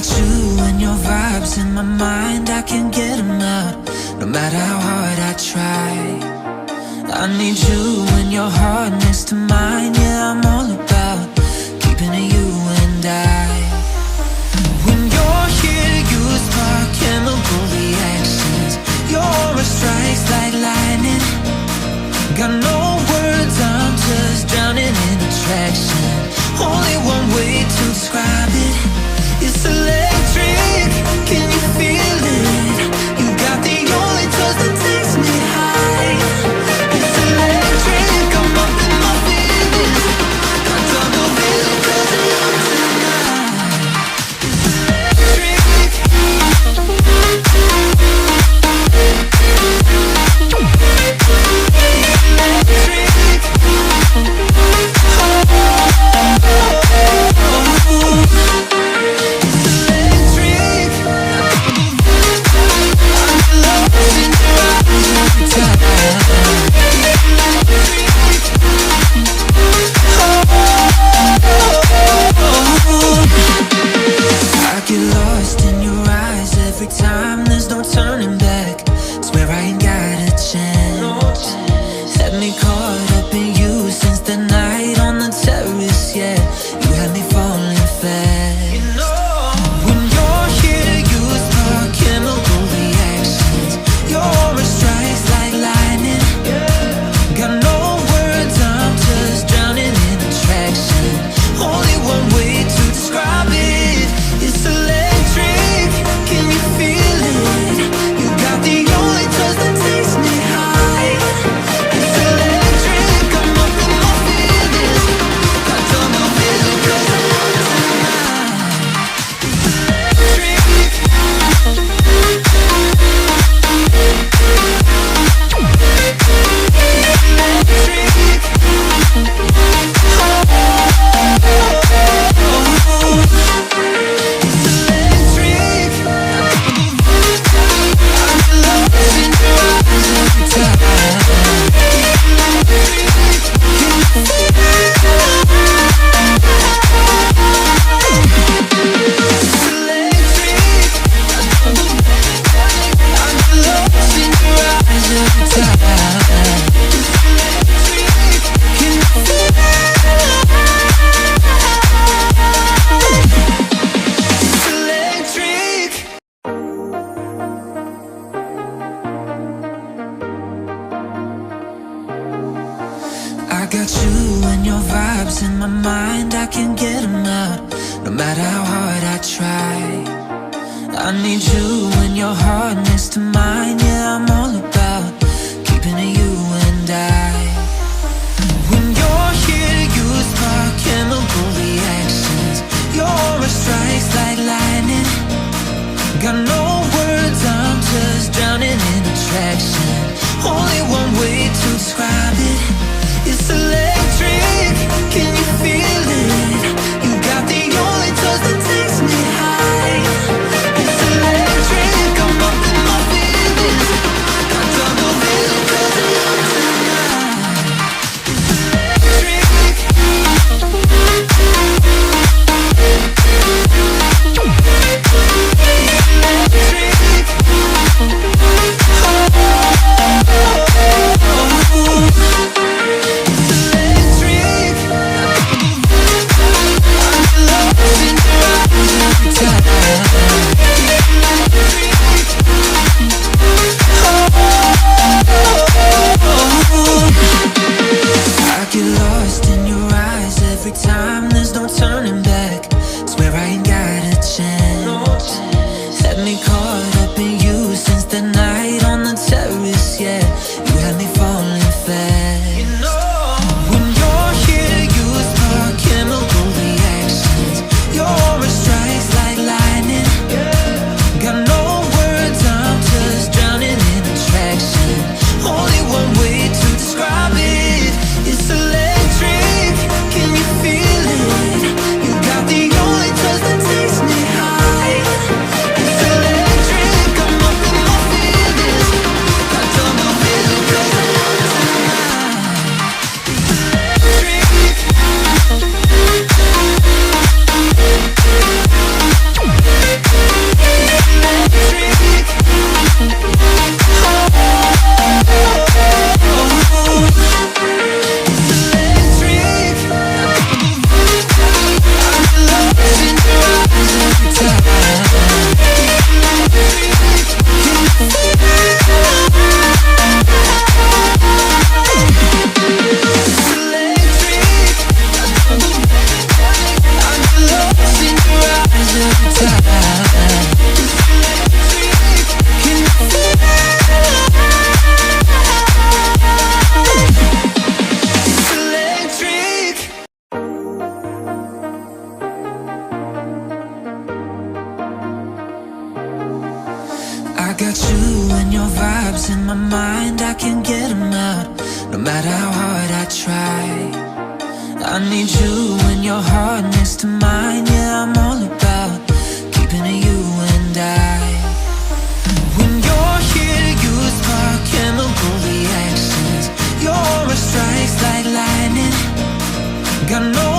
got you and your vibes in my mind, I can't get them out, no matter how hard I try. I need you and your heart next to mine, yeah, I'm all about keeping it you and I. When you're here, you spark chemical reactions, your aura strikes like lightning. Got no words, I'm just drowning in attraction. Only one way to describe it, it's electric. Can you feel it? You got the only touch that takes me high. It's electric, I'm up in my feelings. I double vision 'cause I'm young tonight. It's electric. hard I try. I need you when your heart next to mine. Yeah, I'm all about keeping it you and I. When you're here, you spark chemical reactions. Your aura strikes like lightning. Got no